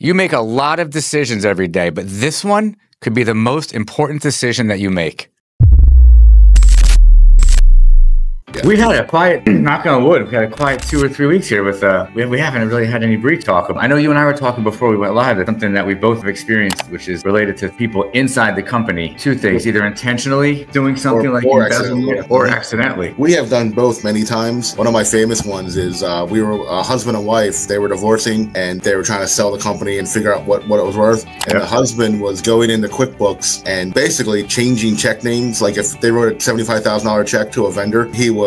You make a lot of decisions every day, but this one could be the most important decision that you make. We had a quiet, knock on wood, we had a quiet 2 or 3 weeks here with, we haven't really had any brief talk. I know you and I were talking before we went live, that's something that we both have experienced, which is related to people inside the company. Two things, either intentionally doing something or accidentally. We have done both many times. One of my famous ones is we were a husband and wife, they were divorcing and they were trying to sell the company and figure out what it was worth. And the husband was going into QuickBooks and basically changing check names. Like if they wrote a $75,000 check to a vendor, he would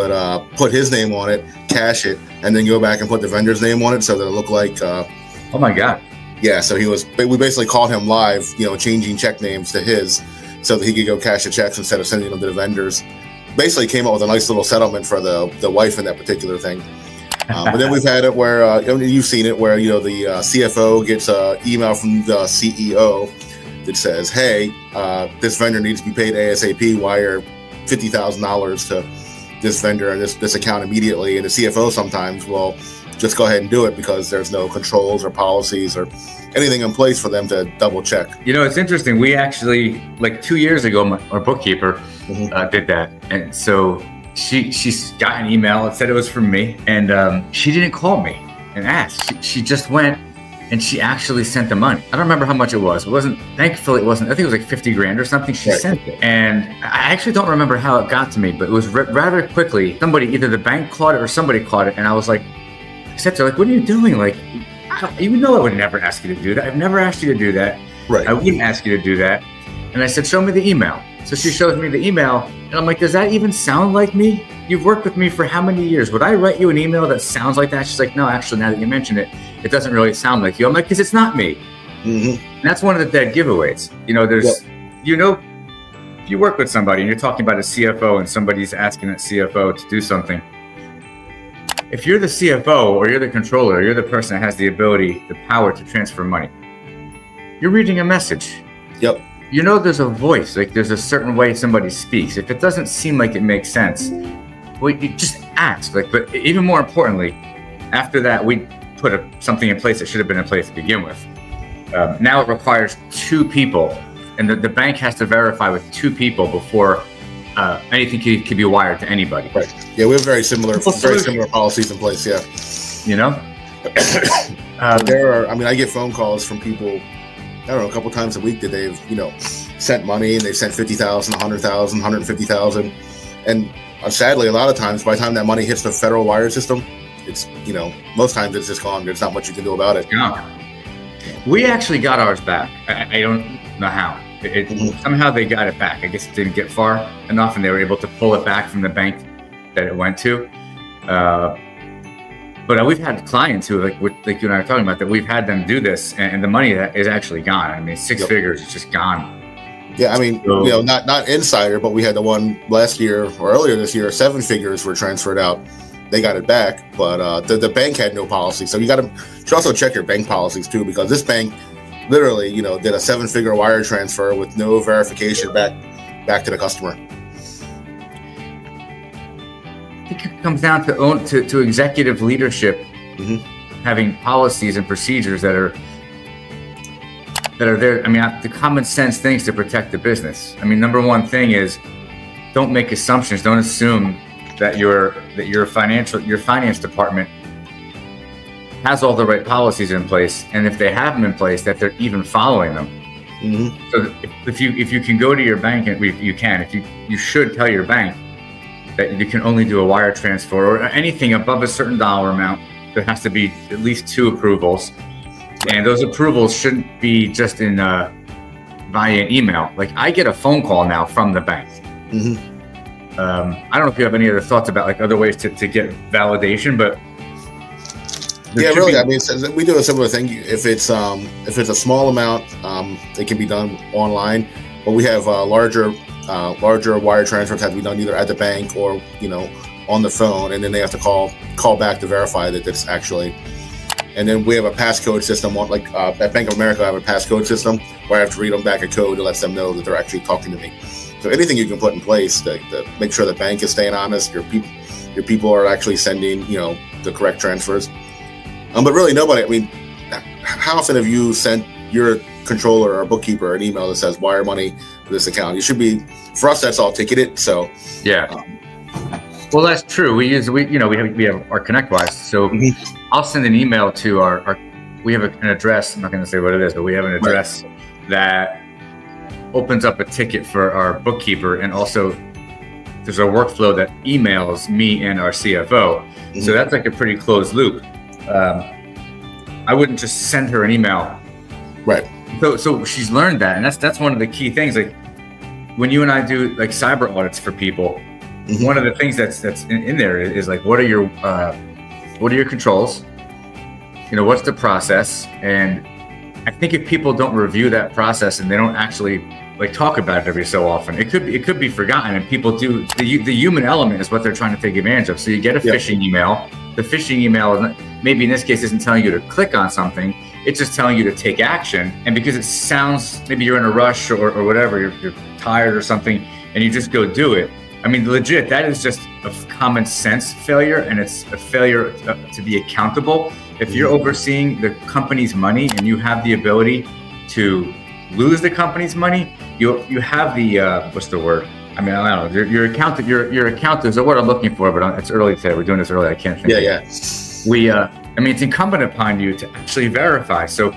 put his name on it, cash it, and then go back and put the vendor's name on it so that it looked like oh my God. Yeah, so we basically caught him live, changing check names to his so that he could go cash the checks instead of sending them to the vendors. Basically came up with a nice little settlement for the wife in that particular thing. But then we've had it where you've seen it where the CFO gets an email from the CEO that says, hey, this vendor needs to be paid ASAP, wire $50,000 to this vendor and this account immediately. And the CFO sometimes will just go ahead and do it because there's no controls or policies or anything in place for them to double check. It's interesting. We actually, like 2 years ago, our bookkeeper did that. And so she got an email. It said it was from me. And she didn't call me and ask. She just went and she actually sent the money. I don't remember how much it was. Thankfully it wasn't, I think it was like 50 grand or something. She sent it. And I actually don't remember how it got to me, but it was rather quickly. Somebody, either the bank caught it or somebody caught it. And I was like, I said to her, like, what are you doing? Like, I would never ask you to do that. I've never asked you to do that. Right. I wouldn't ask you to do that. And I said, show me the email. So she shows me the email and I'm like, does that even sound like me? You've worked with me for how many years? Would I write you an email that sounds like that? She's like, no, actually, now that you mention it, it doesn't really sound like you. I'm like, because it's not me. And that's one of the dead giveaways. If you work with somebody and you're talking about a CFO and somebody's asking that CFO to do something, if you're the CFO or you're the controller, or you're the person that has the ability, the power to transfer money, you're reading a message. Yep. There's a voice, like there's a certain way somebody speaks. If it doesn't seem like it makes sense, well, you just ask. But even more importantly, after that, we put something in place that should have been in place to begin with. Now it requires 2 people, and the bank has to verify with 2 people before anything can be wired to anybody. Right. Yeah, we have very similar policies in place. Yeah. I get phone calls from people, I don't know, a couple times a week that they've, sent money and they've sent 50,000, 100,000, 150,000. And sadly, a lot of times by the time that money hits the federal wire system, it's, most times it's just gone. There's not much you can do about it. Yeah. We actually got ours back. I don't know how. Somehow they got it back. I guess it didn't get far enough and they were able to pull it back from the bank that it went to. But we've had clients who, like you and I were talking about, that we've had them do this and the money that is actually gone. I mean, 6 figures is just gone. Yeah, I mean, not insider, but we had the one last year or earlier this year, 7 figures were transferred out. They got it back, but the bank had no policy. So you should also check your bank policies too, because this bank literally, did a 7-figure wire transfer with no verification back to the customer. I think it comes down to executive leadership, having policies and procedures that are there. I mean, the common sense things to protect the business. I mean, number one thing is don't make assumptions. Don't assume that your finance department has all the right policies in place, and if they have them in place, that they're even following them. So if you can go to your bank, and you should tell your bank that you can only do a wire transfer or anything above a certain dollar amount. There has to be at least 2 approvals, and those approvals shouldn't be just via email. Like, I get a phone call now from the bank. I don't know if you have any other thoughts about like other ways to get validation, but yeah, really. I mean, we do a similar thing. If it's a small amount, it can be done online. But we have larger wire transfers have to be done either at the bank or on the phone, and then they have to call back to verify that it's actually. And then we have a passcode system. Like at Bank of America, I have a passcode system where I have to read them back a code to let them know that they're actually talking to me. So anything you can put in place to make sure the bank is staying honest, your people are actually sending the correct transfers. But really nobody. I mean, how often have you sent your controller or bookkeeper an email that says wire money to this account? You should be, for us, that's all ticketed. So yeah. Well, that's true. We have our ConnectWise. So I'll send an email to our we have an address. I'm not going to say what it is, but we have an address that opens up a ticket for our bookkeeper, and also there's a workflow that emails me and our CFO. So that's like a pretty closed loop. I wouldn't just send her an email. Right. So she's learned that, and that's one of the key things. Like when you and I do like cyber audits for people, one of the things that's in there is like, what are your controls? What's the process? And I think if people don't review that process and they don't actually like talk about it every so often, it could be forgotten. And people do the human element is what they're trying to take advantage of. So you get a phishing email. The phishing email is maybe in this case isn't telling you to click on something. It's just telling you to take action. And because it sounds, maybe you're in a rush or whatever, you're tired or something, and you just go do it. I mean, legit, that is just a common sense failure, and it's a failure to be accountable. If you're overseeing the company's money and you have the ability to lose the company's money, you have the what's the word? I mean, I don't know. Your accountant is the word I'm looking for, but it's early today. We're doing this early. I can't think. Yeah. I mean, it's incumbent upon you to actually verify. So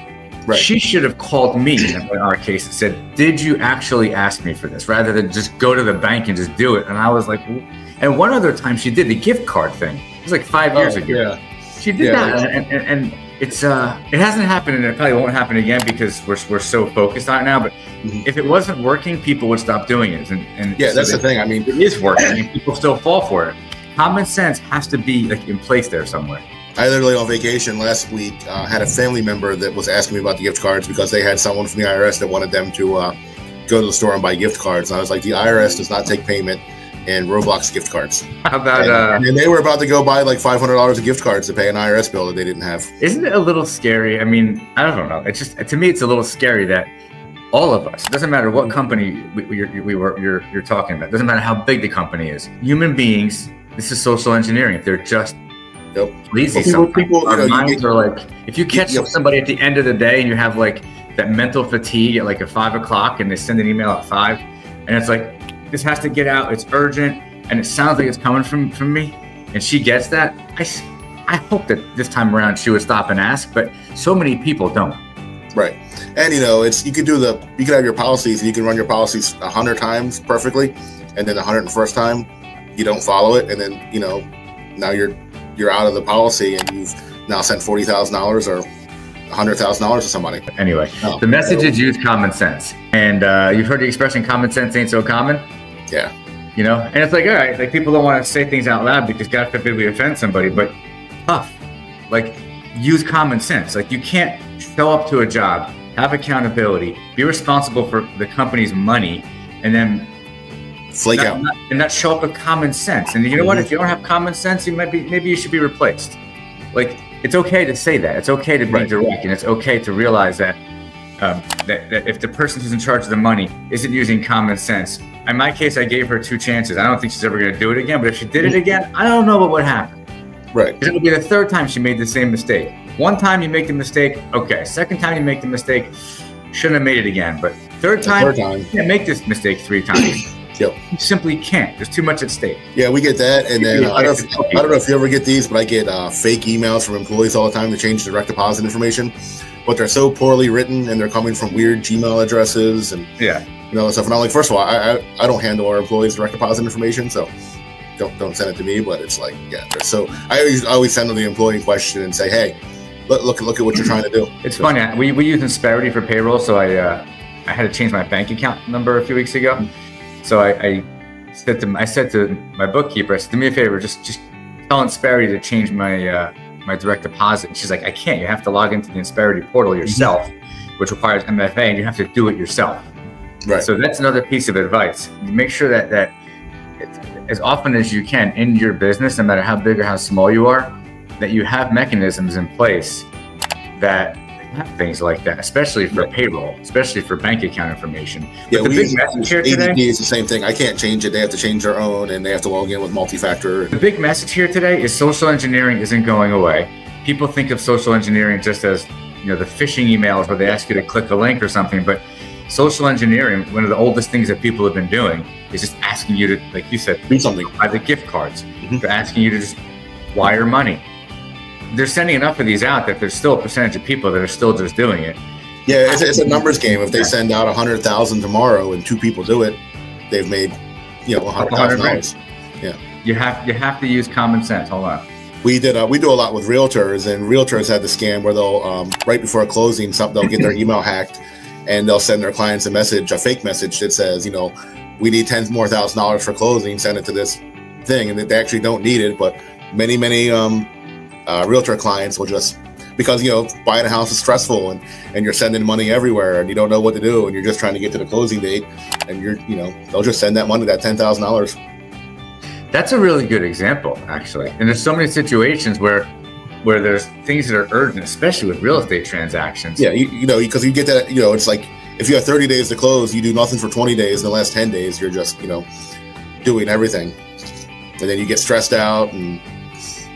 she should have called me in our case and said, "Did you actually ask me for this?" Rather than just go to the bank and just do it. And I was like, and one other time she did the gift card thing. It was like 5 years ago. Yeah. She did that, and it's it hasn't happened, and it probably won't happen again because we're so focused on it now. But if it wasn't working, people would stop doing it. And that's the thing. I mean, it is working, and people still fall for it. Common sense has to be like in place there somewhere. I literally on vacation last week had a family member that was asking me about the gift cards because they had someone from the IRS that wanted them to go to the store and buy gift cards. And I was like, the IRS does not take payment in Roblox gift cards. How about and they were about to go buy like $500 of gift cards to pay an IRS bill that they didn't have. Isn't it a little scary? I mean, I don't know. It's just, to me, it's a little scary that all of us, it doesn't matter what company you're talking about, it doesn't matter how big the company is. Human beings, this is social engineering. They're just lazy. Our minds are like, if you catch somebody at the end of the day and you have like that mental fatigue at like 5 o'clock and they send an email at 5 and it's like, this has to get out, it's urgent, and it sounds like it's coming from me, and she gets that, I hope that this time around she would stop and ask, but so many people don't. Right. And you could have your policies and you can run your policies 100 times perfectly, and then the 101st time you don't follow it, and then now you're out of the policy and you've now sent $40,000 or $100,000 to somebody. Anyway, the message is use common sense. And you've heard the expression common sense ain't so common? Yeah. And it's like, all right, like people don't want to say things out loud because God forbid we offend somebody, but tough. Like use common sense. Like you can't show up to a job, have accountability, be responsible for the company's money, and then flake out. Not show up with common sense. And you know what? If you don't have common sense, maybe you should be replaced. Like it's okay to say that. It's okay to be direct, and it's okay to realize that that if the person who's in charge of the money isn't using common sense. In my case, I gave her 2 chances. I don't think she's ever going to do it again. But if she did it again, I don't know what would happen. Right. Because it would be the 3rd time she made the same mistake. 1 time you make the mistake, okay. 2nd time you make the mistake, shouldn't have made it again. But 3rd time, you can't make this mistake 3 times. Yep. You simply can't. There's too much at stake. Yeah, we get that. And then I don't know if you ever get these, but I get fake emails from employees all the time to change direct deposit information. But they're so poorly written and they're coming from weird Gmail addresses and stuff. And I'm like, first of all, I don't handle our employees' direct deposit information, so don't send it to me. But it's like, so I always send them the employee in question and say, hey, look at what you're trying to do. It's funny. We use Insperity for payroll, so I had to change my bank account number a few weeks ago. So I said to my bookkeeper, I said, do me a favor, just tell Insperity to change my direct deposit. And she's like, I can't. You have to log into the Insperity portal yourself, which requires MFA, and you have to do it yourself. Right. So that's another piece of advice. Make sure that as often as you can in your business, no matter how big or how small you are, that you have mechanisms in place that have things like that, especially for payroll, especially for bank account information. Yeah, the big message here today is the same thing. I can't change it. They have to change their own, and they have to log in with multi-factor. The big message here today is social engineering isn't going away. People think of social engineering just as the phishing emails where they ask you to click a link or something. But social engineering, one of the oldest things that people have been doing, is just asking you to, like you said, do something. Buy the gift cards. They're asking you to just wire money. They're sending enough of these out that there's still a percentage of people that are still just doing it. Yeah, it's a numbers game. If they send out 100,000 tomorrow and 2 people do it, they've made $100,000. Yeah, you have to use common sense. Hold on. We do a lot with realtors, and realtors had the scam where they'll right before a closing, they'll get their email hacked, and they'll send their clients a fake message that says, we need $10,000 more for closing. Send it to this thing, and they actually don't need it. But many realtor clients will just, because buying a house is stressful, and you're sending money everywhere, and you don't know what to do, and you're just trying to get to the closing date, and they'll just send that money, that $10,000. That's a really good example, actually. And there's so many situations where there's things that are urgent, especially with real estate transactions. Yeah, because you get that. It's like if you have 30 days to close, you do nothing for 20 days. In the last 10 days, you're just doing everything, and then you get stressed out and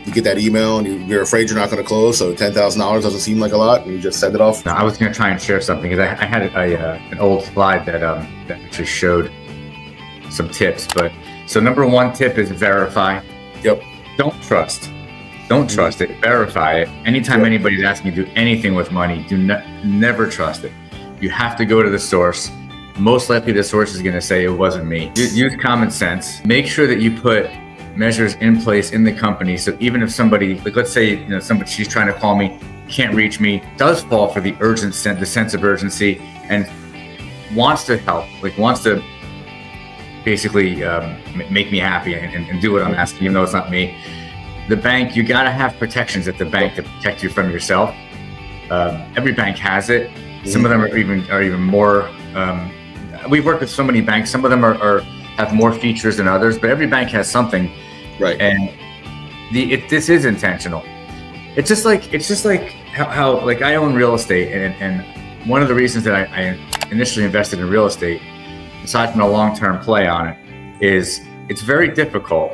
you get that email and you're afraid you're not going to close, so $10,000 doesn't seem like a lot, and you just send it off. Now, I was going to try and share something because I had an old slide that actually showed some tips. But so number one tip is verify. Yep. Don't trust it. Verify it. Anytime anybody's asking you to do anything with money, never trust it. You have to go to the source. Most likely, the source is going to say it wasn't me. Use common sense. Make sure that you put measures in place in the company, so even if somebody, like let's say she's trying to call me, can't reach me, does fall for the sense of urgency, and wants to help, wants to basically make me happy and do what I'm asking, even though it's not me. The bank, you got to have protections at the bank to protect you from yourself. Every bank has it. Some of them are even more. We've worked with so many banks. Some of them have more features than others, but every bank has something. Right. And this is intentional. It's just like how I own real estate, and one of the reasons that I initially invested in real estate, aside from a long-term play on it, is it's very difficult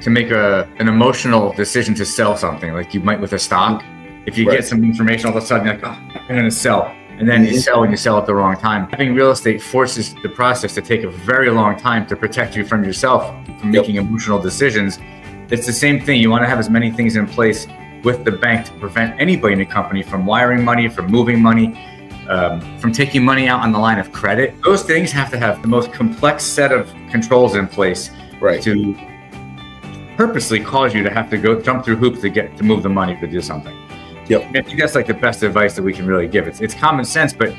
to make an emotional decision to sell something, like you might with a stock. If you get some information, all of a sudden you're like, oh, I'm going to sell. And then you sell at the wrong time. Having real estate forces the process to take a very long time to protect you from yourself, from making emotional decisions. It's the same thing. You want to have as many things in place with the bank to prevent anybody in the company from wiring money, from moving money, from taking money out on the line of credit. Those things have to have the most complex set of controls in place to purposely cause you to have to jump through hoops to move the money to do something. Yep. I think that's the best advice that we can really give. It's common sense, but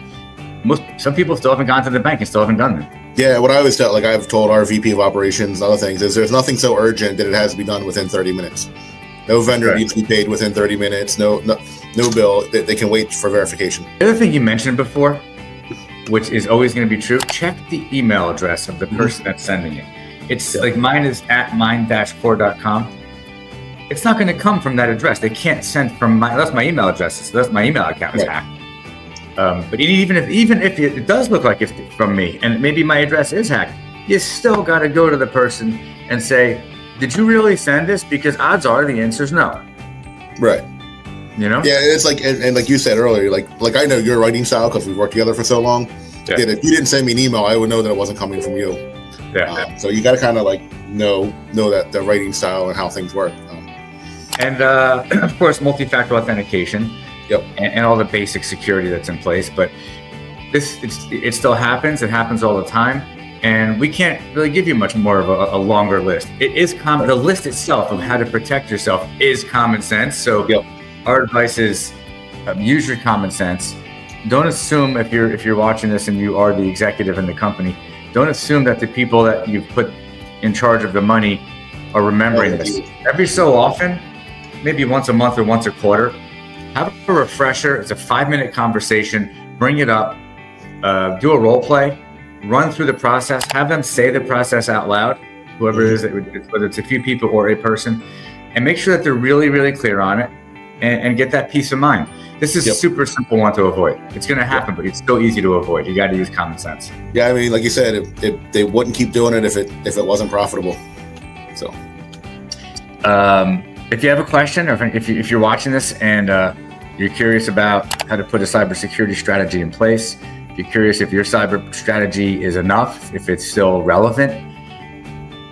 some people still haven't gone to the bank and still haven't done that. Yeah, what I always tell, I've told our VP of operations and other things, is there's nothing so urgent that it has to be done within 30 minutes. No vendor needs to be paid within 30 minutes. No bill. They can wait for verification. The other thing you mentioned before, which is always going to be true, check the email address of the person that's sending it. It's like mine is at mind-core.com. It's not going to come from that address. They can't send from that's my email address. So that's my email account is hacked. But even if it does look like it's from me, and maybe my address is hacked, you still got to go to the person and say, "Did you really send this?" Because odds are the answer is no. Right. Yeah, it's like and like you said earlier, like I know your writing style because we've worked together for so long. Yeah. That if you didn't send me an email, I would know that it wasn't coming from you. Yeah. So you got to kind of know that the writing style and how things work. And of course, multi-factor authentication. Yep. And all the basic security that's in place. But it still happens. It happens all the time. And we can't really give you much more of a longer list. It is common. The list itself of how to protect yourself is common sense. So our advice is use your common sense. Don't assume if you're watching this and you are the executive in the company, don't assume that the people that you've put in charge of the money are remembering this. Every so often, maybe once a month or once a quarter, have a refresher. It's a 5-minute conversation. Bring it up. Do a role play. Run through the process. Have them say the process out loud, whoever it is, whether it's a few people or a person, and make sure that they're really, really clear on it and get that peace of mind. This is a super simple one to avoid. It's going to happen, but it's so easy to avoid. You got to use common sense. Yeah, I mean, like you said, they wouldn't keep doing it if it wasn't profitable. So, if you have a question, or if you're watching this and you're curious about how to put a cybersecurity strategy in place, if you're curious if your cyber strategy is enough, if it's still relevant,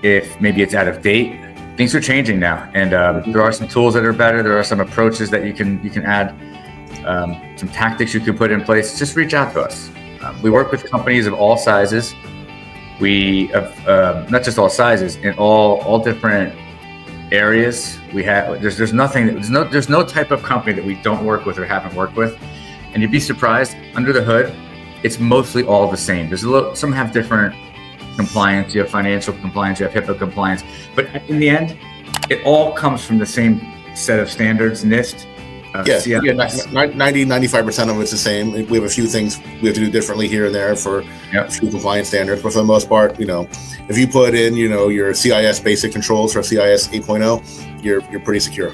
if maybe it's out of date, things are changing now. And there are some tools that are better. There are some approaches that you can add, some tactics you can put in place. Just reach out to us. We work with companies of all sizes. We have not just all sizes, in all different areas. We have there's no type of company that we don't work with or haven't worked with. And you'd be surprised, under the hood, it's mostly all the same. Some have different compliance. You have financial compliance, you have HIPAA compliance, but in the end, it all comes from the same set of standards, NIST. 95% of it's the same. We have a few things we have to do differently here and there for a few compliance standards, but for the most part, if you put in, your CIS basic controls or CIS 8.0, you're pretty secure.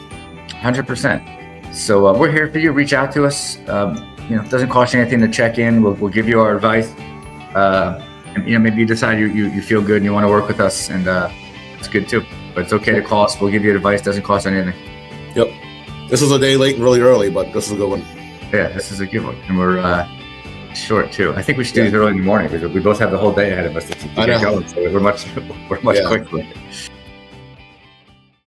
100%. So we're here for you. Reach out to us. It doesn't cost you anything to check in. We'll give you our advice. And, maybe you decide you feel good and you want to work with us, and it's good too. But it's okay to call us. We'll give you advice. Doesn't cost anything. Yep. This was a day late and really early, but this is a good one. Yeah, this is a good one. And we're short too. I think we should do these early in the morning because we both have the whole day ahead of us to get going. So we're much quicker.